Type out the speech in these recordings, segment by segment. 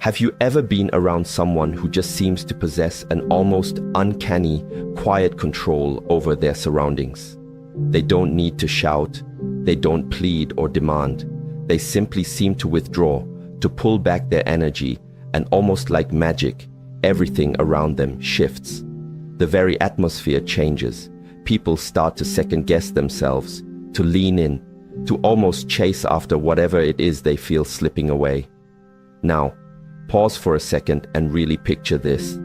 Have you ever been around someone who just seems to possess an almost uncanny, quiet control over their surroundings? They don't need to shout, they don't plead or demand. They simply seem to withdraw, to pull back their energy, and almost like magic, everything around them shifts. The very atmosphere changes. People start to second-guess themselves, to lean in, to almost chase after whatever it is they feel slipping away. Now, pause for a second and really picture this.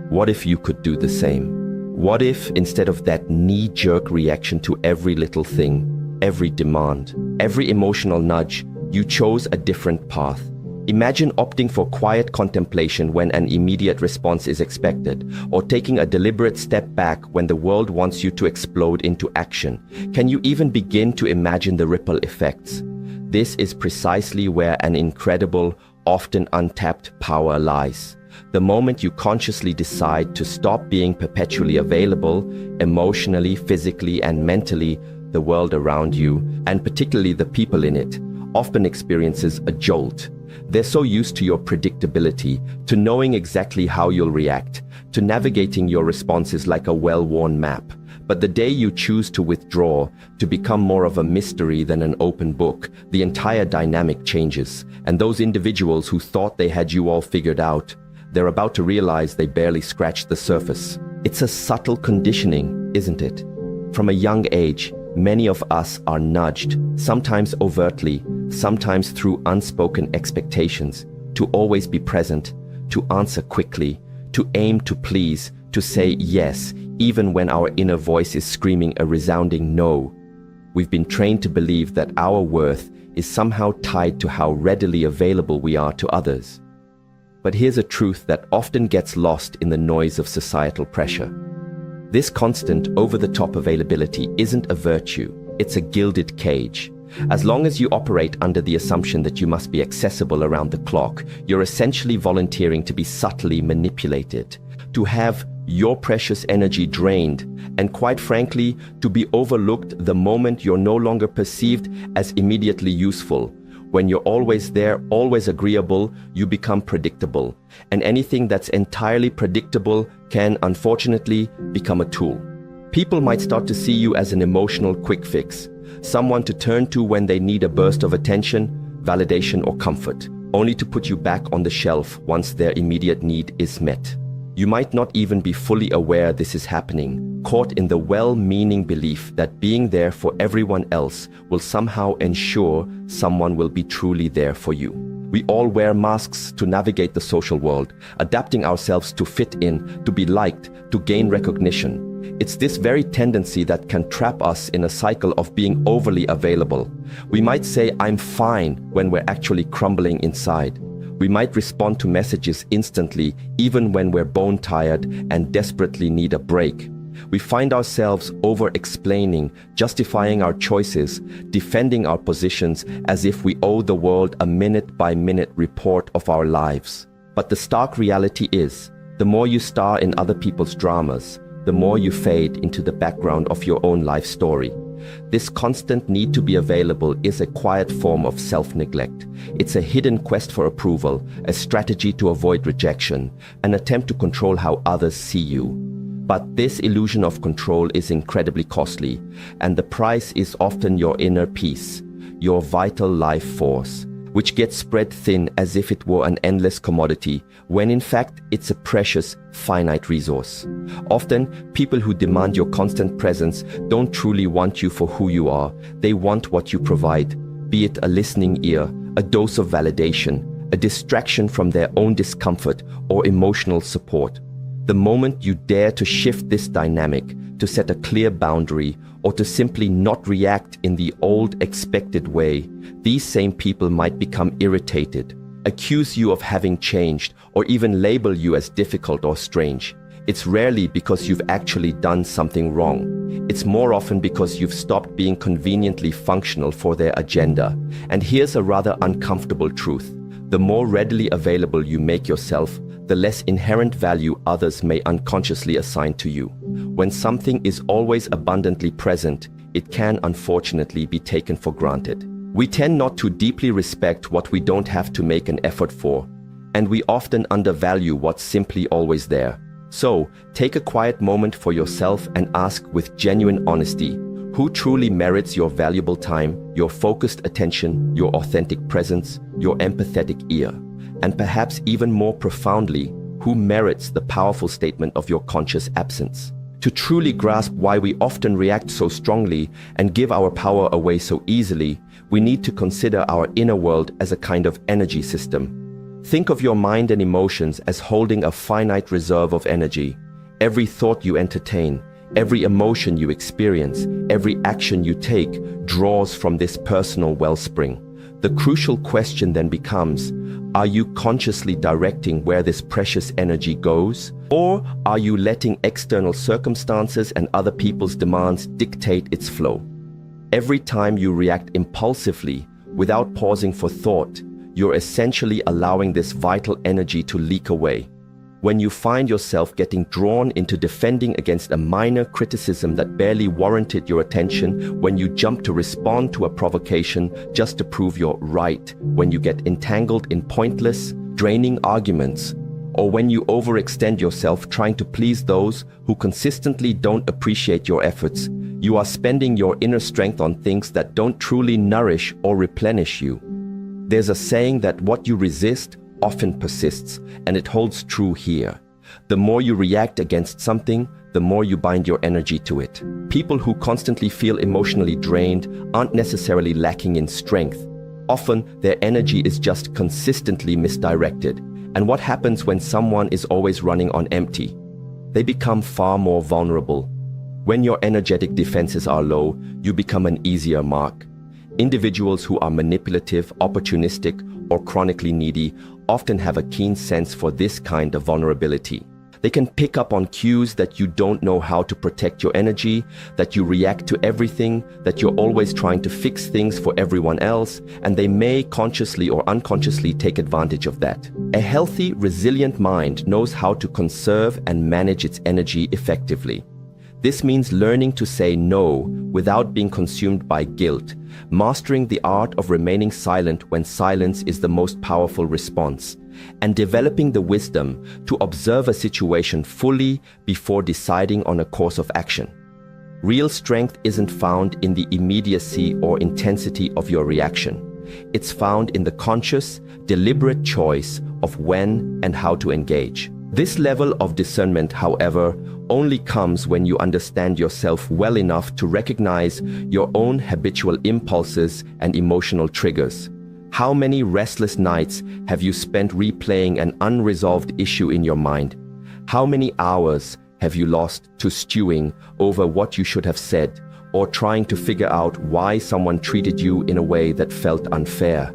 What if you could do the same? What if, instead of that knee-jerk reaction to every little thing, every demand, every emotional nudge, you chose a different path? Imagine opting for quiet contemplation when an immediate response is expected, or taking a deliberate step back when the world wants you to explode into action. Can you even begin to imagine the ripple effects? This is precisely where an incredible, often untapped power lies. The moment you consciously decide to stop being perpetually available, emotionally, physically, and mentally, the world around you, and particularly the people in it, often experiences a jolt. They're so used to your predictability, to knowing exactly how you'll react, to navigating your responses like a well-worn map. But the day you choose to withdraw, to become more of a mystery than an open book, the entire dynamic changes. And those individuals who thought they had you all figured out, they're about to realize they barely scratched the surface. It's a subtle conditioning, isn't it? From a young age, many of us are nudged, sometimes overtly, sometimes through unspoken expectations, to always be present, to answer quickly, to aim to please, to say yes, even when our inner voice is screaming a resounding no. We've been trained to believe that our worth is somehow tied to how readily available we are to others. But here's a truth that often gets lost in the noise of societal pressure. This constant, over-the-top availability isn't a virtue, it's a gilded cage. As long as you operate under the assumption that you must be accessible around the clock, you're essentially volunteering to be subtly manipulated, to have your precious energy drained, and quite frankly, to be overlooked the moment you're no longer perceived as immediately useful. When you're always there, always agreeable, you become predictable. And anything that's entirely predictable can, unfortunately, become a tool. People might start to see you as an emotional quick fix, someone to turn to when they need a burst of attention, validation, or comfort, only to put you back on the shelf once their immediate need is met. You might not even be fully aware this is happening, caught in the well-meaning belief that being there for everyone else will somehow ensure someone will be truly there for you. We all wear masks to navigate the social world, adapting ourselves to fit in, to be liked, to gain recognition. It's this very tendency that can trap us in a cycle of being overly available. We might say, "I'm fine," when we're actually crumbling inside. We might respond to messages instantly, even when we're bone-tired and desperately need a break. We find ourselves over-explaining, justifying our choices, defending our positions as if we owe the world a minute-by-minute report of our lives. But the stark reality is, the more you star in other people's dramas, the more you fade into the background of your own life story. This constant need to be available is a quiet form of self-neglect. It's a hidden quest for approval, a strategy to avoid rejection, an attempt to control how others see you. But this illusion of control is incredibly costly, and the price is often your inner peace, your vital life force, which gets spread thin as if it were an endless commodity, when in fact it's a precious, finite resource. Often, people who demand your constant presence don't truly want you for who you are. They want what you provide, be it a listening ear, a dose of validation, a distraction from their own discomfort, or emotional support. The moment you dare to shift this dynamic, to set a clear boundary, or to simply not react in the old expected way, these same people might become irritated, accuse you of having changed, or even label you as difficult or strange. It's rarely because you've actually done something wrong. It's more often because you've stopped being conveniently functional for their agenda. And here's a rather uncomfortable truth. The more readily available you make yourself, the less inherent value others may unconsciously assign to you. When something is always abundantly present, it can unfortunately be taken for granted. We tend not to deeply respect what we don't have to make an effort for, and we often undervalue what's simply always there. So, take a quiet moment for yourself and ask with genuine honesty, who truly merits your valuable time, your focused attention, your authentic presence, your empathetic ear? And perhaps even more profoundly, who merits the powerful statement of your conscious absence? To truly grasp why we often react so strongly and give our power away so easily, we need to consider our inner world as a kind of energy system. Think of your mind and emotions as holding a finite reserve of energy. Every thought you entertain, every emotion you experience, every action you take draws from this personal wellspring. The crucial question then becomes, are you consciously directing where this precious energy goes? Or are you letting external circumstances and other people's demands dictate its flow? Every time you react impulsively, without pausing for thought, you're essentially allowing this vital energy to leak away. When you find yourself getting drawn into defending against a minor criticism that barely warranted your attention, when you jump to respond to a provocation just to prove you're right, when you get entangled in pointless, draining arguments, or when you overextend yourself trying to please those who consistently don't appreciate your efforts, you are spending your inner strength on things that don't truly nourish or replenish you. There's a saying that what you resist often persists, and it holds true here. The more you react against something, the more you bind your energy to it. People who constantly feel emotionally drained aren't necessarily lacking in strength. Often, their energy is just consistently misdirected. And what happens when someone is always running on empty? They become far more vulnerable. When your energetic defenses are low, you become an easier mark. Individuals who are manipulative, opportunistic, or chronically needy often have a keen sense for this kind of vulnerability. They can pick up on cues that you don't know how to protect your energy, that you react to everything, that you're always trying to fix things for everyone else, and they may consciously or unconsciously take advantage of that. A healthy, resilient mind knows how to conserve and manage its energy effectively. This means learning to say no without being consumed by guilt, mastering the art of remaining silent when silence is the most powerful response, and developing the wisdom to observe a situation fully before deciding on a course of action. Real strength isn't found in the immediacy or intensity of your reaction. It's found in the conscious, deliberate choice of when and how to engage. This level of discernment, however, only comes when you understand yourself well enough to recognize your own habitual impulses and emotional triggers. How many restless nights have you spent replaying an unresolved issue in your mind? How many hours have you lost to stewing over what you should have said, or trying to figure out why someone treated you in a way that felt unfair?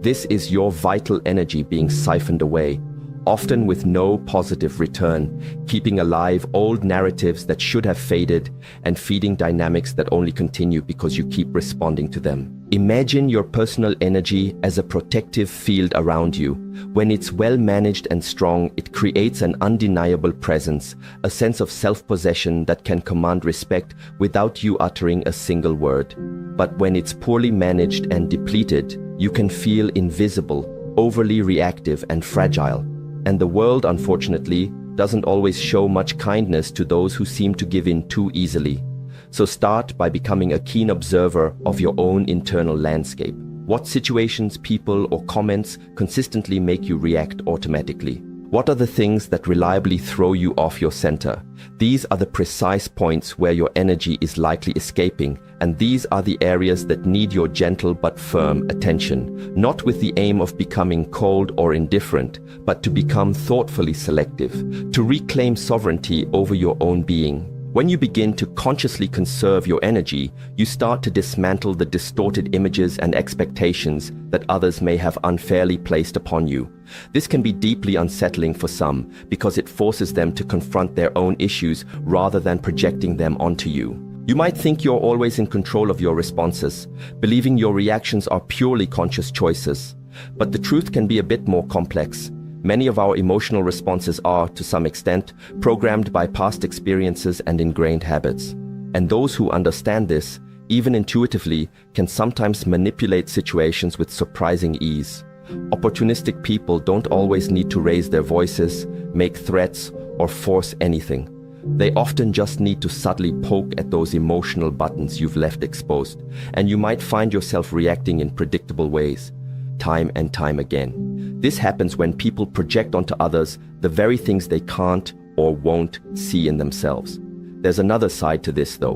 This is your vital energy being siphoned away, often with no positive return, keeping alive old narratives that should have faded and feeding dynamics that only continue because you keep responding to them. Imagine your personal energy as a protective field around you. When it's well managed and strong, it creates an undeniable presence, a sense of self-possession that can command respect without you uttering a single word. But when it's poorly managed and depleted, you can feel invisible, overly reactive and fragile. And the world, unfortunately, doesn't always show much kindness to those who seem to give in too easily. So start by becoming a keen observer of your own internal landscape. What situations, people, or comments consistently make you react automatically? What are the things that reliably throw you off your center? These are the precise points where your energy is likely escaping, and these are the areas that need your gentle but firm attention, not with the aim of becoming cold or indifferent, but to become thoughtfully selective, to reclaim sovereignty over your own being. When you begin to consciously conserve your energy, you start to dismantle the distorted images and expectations that others may have unfairly placed upon you. This can be deeply unsettling for some because it forces them to confront their own issues rather than projecting them onto you. You might think you're always in control of your responses, believing your reactions are purely conscious choices. But the truth can be a bit more complex. Many of our emotional responses are, to some extent, programmed by past experiences and ingrained habits. And those who understand this, even intuitively, can sometimes manipulate situations with surprising ease. Opportunistic people don't always need to raise their voices, make threats, or force anything. They often just need to subtly poke at those emotional buttons you've left exposed, and you might find yourself reacting in predictable ways, time and time again. This happens when people project onto others the very things they can't or won't see in themselves. There's another side to this though.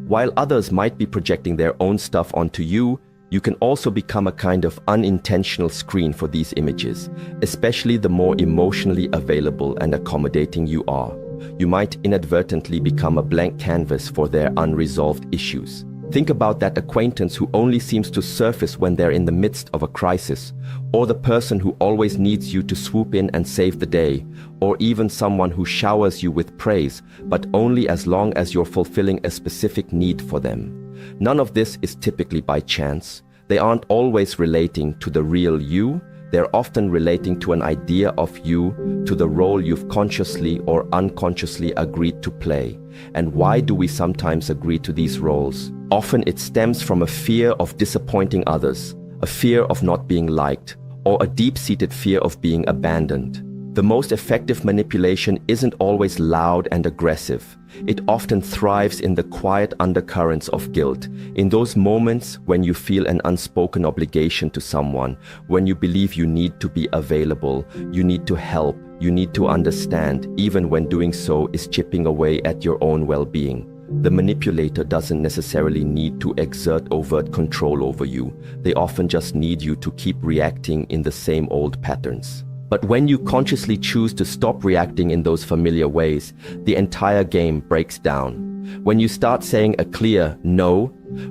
While others might be projecting their own stuff onto you, you can also become a kind of unintentional screen for these images, especially the more emotionally available and accommodating you are. You might inadvertently become a blank canvas for their unresolved issues. Think about that acquaintance who only seems to surface when they're in the midst of a crisis, or the person who always needs you to swoop in and save the day, or even someone who showers you with praise, but only as long as you're fulfilling a specific need for them. None of this is typically by chance. They aren't always relating to the real you. They're often relating to an idea of you, to the role you've consciously or unconsciously agreed to play. And why do we sometimes agree to these roles? Often it stems from a fear of disappointing others, a fear of not being liked, or a deep-seated fear of being abandoned. The most effective manipulation isn't always loud and aggressive. It often thrives in the quiet undercurrents of guilt, in those moments when you feel an unspoken obligation to someone, when you believe you need to be available, you need to help, you need to understand, even when doing so is chipping away at your own well-being. The manipulator doesn't necessarily need to exert overt control over you. They often just need you to keep reacting in the same old patterns. But when you consciously choose to stop reacting in those familiar ways, the entire game breaks down. When you start saying a clear no,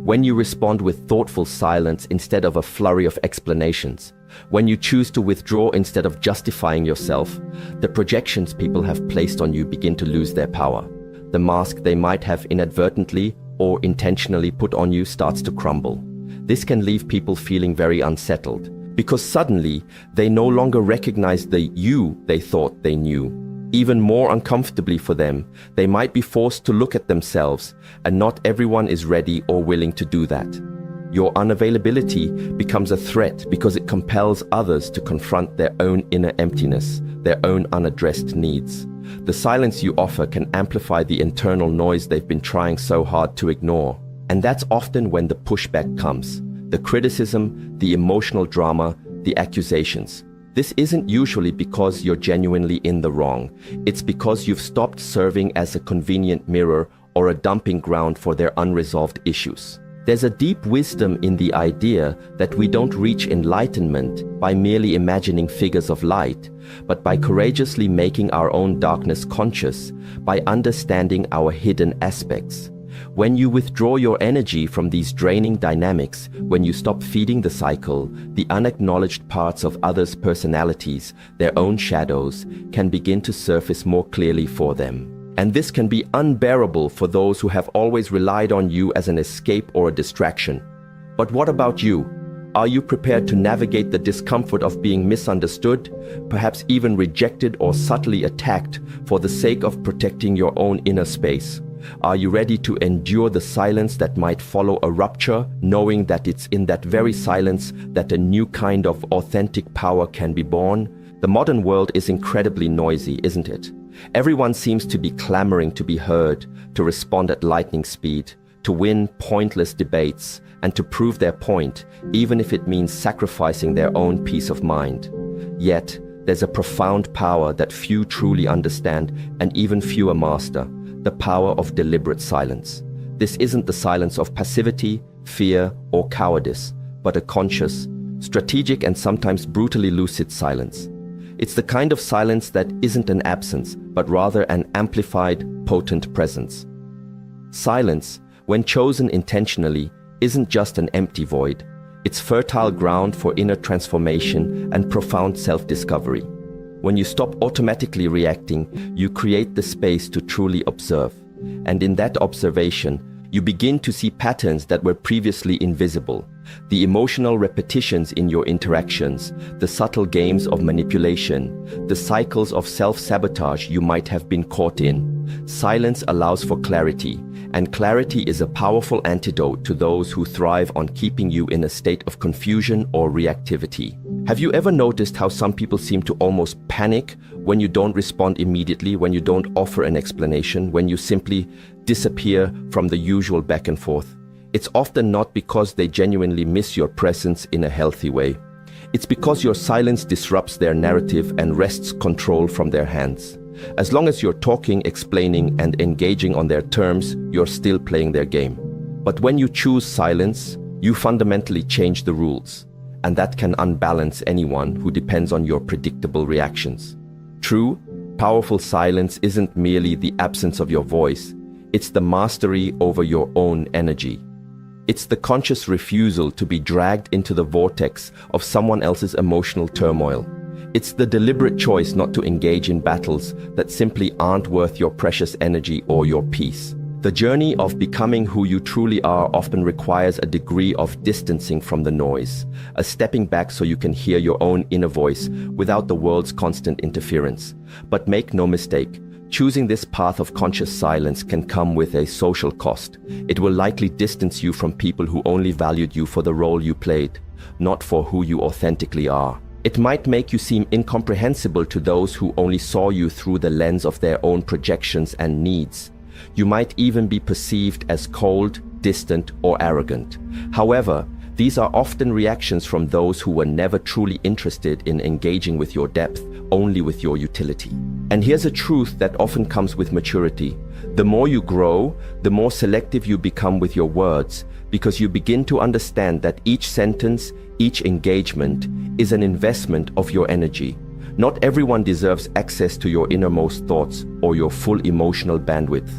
when you respond with thoughtful silence instead of a flurry of explanations, when you choose to withdraw instead of justifying yourself, the projections people have placed on you begin to lose their power. The mask they might have inadvertently or intentionally put on you starts to crumble. This can leave people feeling very unsettled, because suddenly they no longer recognize the you they thought they knew. Even more uncomfortably for them, they might be forced to look at themselves, and not everyone is ready or willing to do that. Your unavailability becomes a threat because it compels others to confront their own inner emptiness, their own unaddressed needs. The silence you offer can amplify the internal noise they've been trying so hard to ignore. And that's often when the pushback comes. The criticism, the emotional drama, the accusations. This isn't usually because you're genuinely in the wrong. It's because you've stopped serving as a convenient mirror or a dumping ground for their unresolved issues. There's a deep wisdom in the idea that we don't reach enlightenment by merely imagining figures of light, but by courageously making our own darkness conscious, by understanding our hidden aspects. When you withdraw your energy from these draining dynamics, when you stop feeding the cycle, the unacknowledged parts of others' personalities, their own shadows, can begin to surface more clearly for them. And this can be unbearable for those who have always relied on you as an escape or a distraction. But what about you? Are you prepared to navigate the discomfort of being misunderstood, perhaps even rejected or subtly attacked for the sake of protecting your own inner space? Are you ready to endure the silence that might follow a rupture, knowing that it's in that very silence that a new kind of authentic power can be born? The modern world is incredibly noisy, isn't it? Everyone seems to be clamoring to be heard, to respond at lightning speed, to win pointless debates, and to prove their point, even if it means sacrificing their own peace of mind. Yet, there's a profound power that few truly understand and even fewer master. The power of deliberate silence. This isn't the silence of passivity, fear, or cowardice, but a conscious, strategic, and sometimes brutally lucid silence. It's the kind of silence that isn't an absence, but rather an amplified, potent presence. Silence, when chosen intentionally, isn't just an empty void. It's fertile ground for inner transformation and profound self-discovery. When you stop automatically reacting, you create the space to truly observe. And in that observation, you begin to see patterns that were previously invisible. The emotional repetitions in your interactions, the subtle games of manipulation, the cycles of self-sabotage you might have been caught in. Silence allows for clarity, and clarity is a powerful antidote to those who thrive on keeping you in a state of confusion or reactivity. Have you ever noticed how some people seem to almost panic when you don't respond immediately, when you don't offer an explanation, when you simply disappear from the usual back and forth? It's often not because they genuinely miss your presence in a healthy way. It's because your silence disrupts their narrative and wrests control from their hands. As long as you're talking, explaining, and engaging on their terms, you're still playing their game. But when you choose silence, you fundamentally change the rules, and that can unbalance anyone who depends on your predictable reactions. True, powerful silence isn't merely the absence of your voice, it's the mastery over your own energy. It's the conscious refusal to be dragged into the vortex of someone else's emotional turmoil. It's the deliberate choice not to engage in battles that simply aren't worth your precious energy or your peace. The journey of becoming who you truly are often requires a degree of distancing from the noise, a stepping back so you can hear your own inner voice without the world's constant interference. But make no mistake, choosing this path of conscious silence can come with a social cost. It will likely distance you from people who only valued you for the role you played, not for who you authentically are. It might make you seem incomprehensible to those who only saw you through the lens of their own projections and needs. You might even be perceived as cold, distant, or arrogant. However, these are often reactions from those who were never truly interested in engaging with your depth, only with your utility. And here's a truth that often comes with maturity. The more you grow, the more selective you become with your words, because you begin to understand that each sentence, each engagement, is an investment of your energy. Not everyone deserves access to your innermost thoughts or your full emotional bandwidth.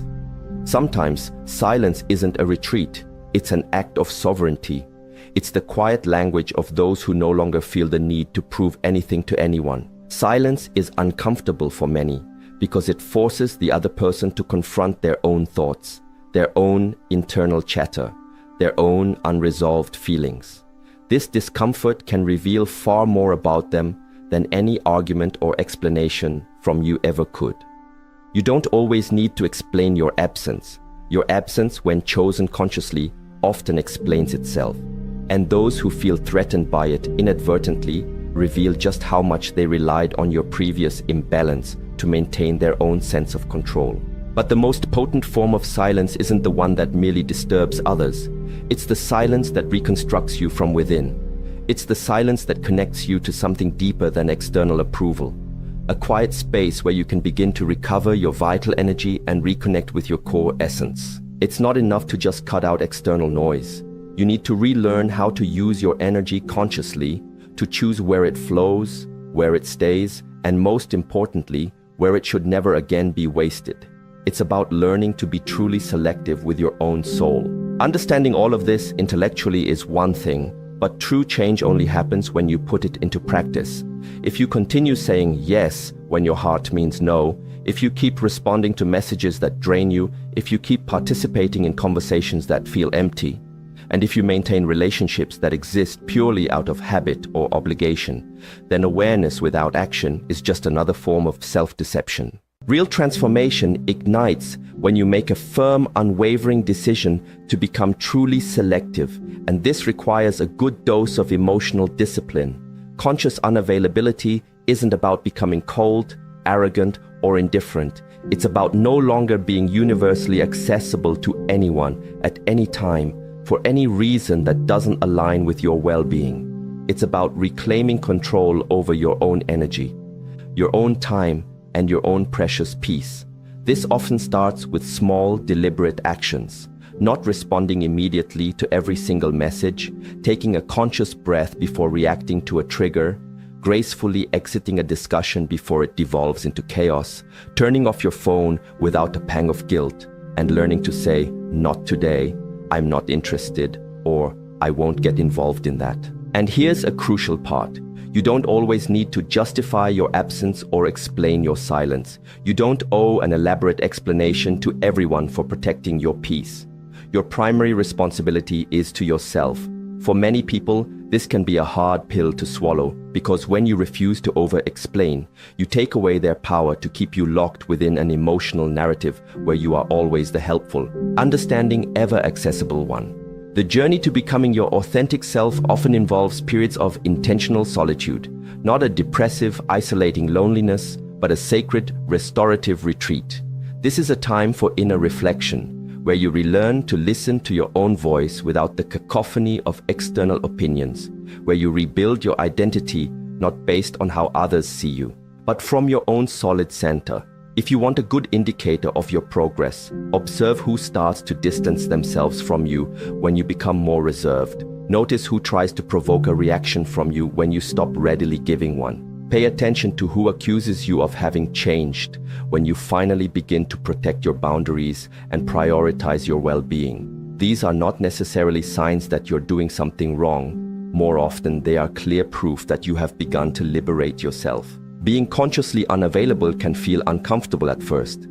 Sometimes, silence isn't a retreat, it's an act of sovereignty. It's the quiet language of those who no longer feel the need to prove anything to anyone. Silence is uncomfortable for many because it forces the other person to confront their own thoughts, their own internal chatter, their own unresolved feelings. This discomfort can reveal far more about them than any argument or explanation from you ever could. You don't always need to explain your absence. Your absence, when chosen consciously, often explains itself. And those who feel threatened by it inadvertently reveal just how much they relied on your previous imbalance to maintain their own sense of control. But the most potent form of silence isn't the one that merely disturbs others. It's the silence that reconstructs you from within. It's the silence that connects you to something deeper than external approval. A quiet space where you can begin to recover your vital energy and reconnect with your core essence. It's not enough to just cut out external noise. You need to relearn how to use your energy consciously, to choose where it flows, where it stays, and most importantly, where it should never again be wasted. It's about learning to be truly selective with your own soul. Understanding all of this intellectually is one thing, but true change only happens when you put it into practice. If you continue saying yes when your heart means no, if you keep responding to messages that drain you, if you keep participating in conversations that feel empty, and if you maintain relationships that exist purely out of habit or obligation, then awareness without action is just another form of self-deception. Real transformation ignites when you make a firm, unwavering decision to become truly selective, and this requires a good dose of emotional discipline. Conscious unavailability isn't about becoming cold, arrogant, or indifferent. It's about no longer being universally accessible to anyone at any time for any reason that doesn't align with your well-being. It's about reclaiming control over your own energy, your own time, and your own precious peace. This often starts with small, deliberate actions, not responding immediately to every single message, taking a conscious breath before reacting to a trigger, gracefully exiting a discussion before it devolves into chaos, turning off your phone without a pang of guilt, and learning to say, "Not today, I'm not interested," or "I won't get involved in that." And here's a crucial part. You don't always need to justify your absence or explain your silence. You don't owe an elaborate explanation to everyone for protecting your peace. Your primary responsibility is to yourself. For many people, this can be a hard pill to swallow because when you refuse to over-explain, you take away their power to keep you locked within an emotional narrative where you are always the helpful, understanding, ever-accessible one. The journey to becoming your authentic self often involves periods of intentional solitude, not a depressive, isolating loneliness, but a sacred, restorative retreat. This is a time for inner reflection, where you relearn to listen to your own voice without the cacophony of external opinions, where you rebuild your identity not based on how others see you, but from your own solid center. If you want a good indicator of your progress, observe who starts to distance themselves from you when you become more reserved. Notice who tries to provoke a reaction from you when you stop readily giving one. Pay attention to who accuses you of having changed when you finally begin to protect your boundaries and prioritize your well-being. These are not necessarily signs that you're doing something wrong. More often, they are clear proof that you have begun to liberate yourself. Being consciously unavailable can feel uncomfortable at first.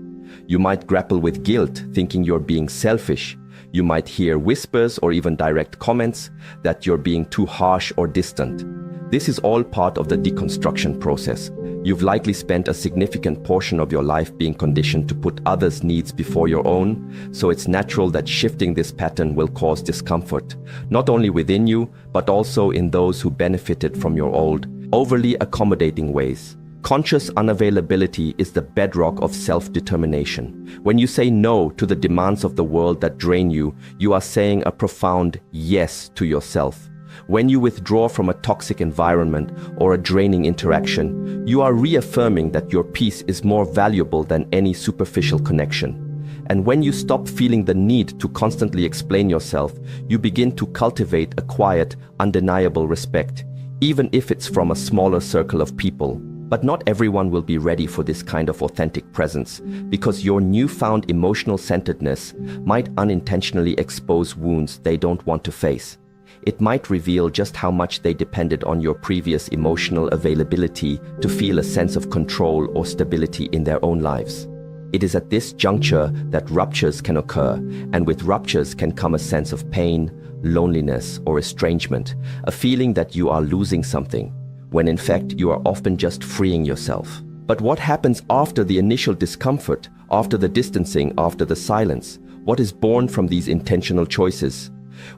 You might grapple with guilt, thinking you're being selfish. You might hear whispers or even direct comments that you're being too harsh or distant. This is all part of the deconstruction process. You've likely spent a significant portion of your life being conditioned to put others' needs before your own, so it's natural that shifting this pattern will cause discomfort, not only within you, but also in those who benefited from your old, overly accommodating ways. Conscious unavailability is the bedrock of self-determination. When you say no to the demands of the world that drain you, you are saying a profound yes to yourself. When you withdraw from a toxic environment or a draining interaction, you are reaffirming that your peace is more valuable than any superficial connection. And when you stop feeling the need to constantly explain yourself, you begin to cultivate a quiet, undeniable respect, even if it's from a smaller circle of people. But not everyone will be ready for this kind of authentic presence, because your newfound emotional centeredness might unintentionally expose wounds they don't want to face. It might reveal just how much they depended on your previous emotional availability to feel a sense of control or stability in their own lives. It is at this juncture that ruptures can occur, and with ruptures can come a sense of pain, loneliness, or estrangement, a feeling that you are losing something, when in fact you are often just freeing yourself. But what happens after the initial discomfort, after the distancing, after the silence? What is born from these intentional choices?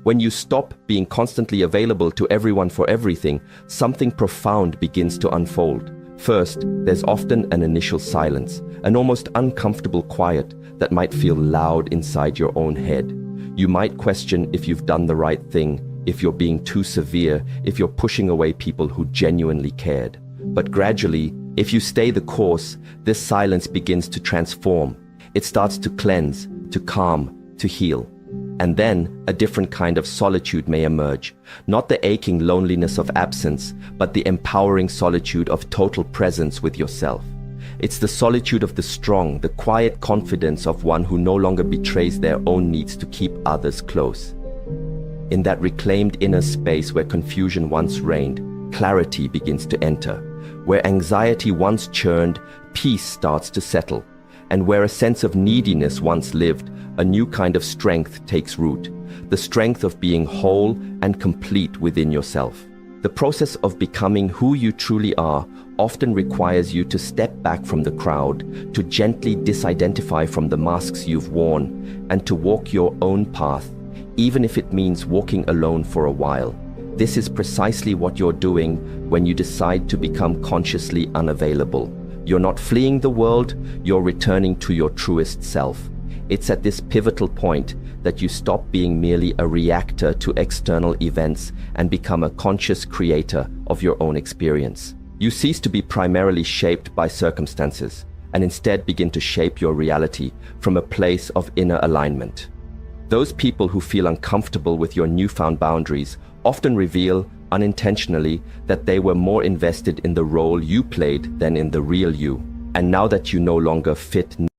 When you stop being constantly available to everyone for everything, something profound begins to unfold. First, there's often an initial silence, an almost uncomfortable quiet that might feel loud inside your own head. You might question if you've done the right thing, if you're being too severe, if you're pushing away people who genuinely cared. But gradually, if you stay the course, this silence begins to transform. It starts to cleanse, to calm, to heal. And then a different kind of solitude may emerge. Not the aching loneliness of absence, but the empowering solitude of total presence with yourself. It's the solitude of the strong, the quiet confidence of one who no longer betrays their own needs to keep others close. In that reclaimed inner space where confusion once reigned, clarity begins to enter. Where anxiety once churned, peace starts to settle. And where a sense of neediness once lived, a new kind of strength takes root. The strength of being whole and complete within yourself. The process of becoming who you truly are often requires you to step back from the crowd, to gently disidentify from the masks you've worn, and to walk your own path, even if it means walking alone for a while. This is precisely what you're doing when you decide to become consciously unavailable. You're not fleeing the world, you're returning to your truest self. It's at this pivotal point that you stop being merely a reactor to external events and become a conscious creator of your own experience. You cease to be primarily shaped by circumstances and instead begin to shape your reality from a place of inner alignment. Those people who feel uncomfortable with your newfound boundaries often reveal, unintentionally, that they were more invested in the role you played than in the real you. And now that you no longer fit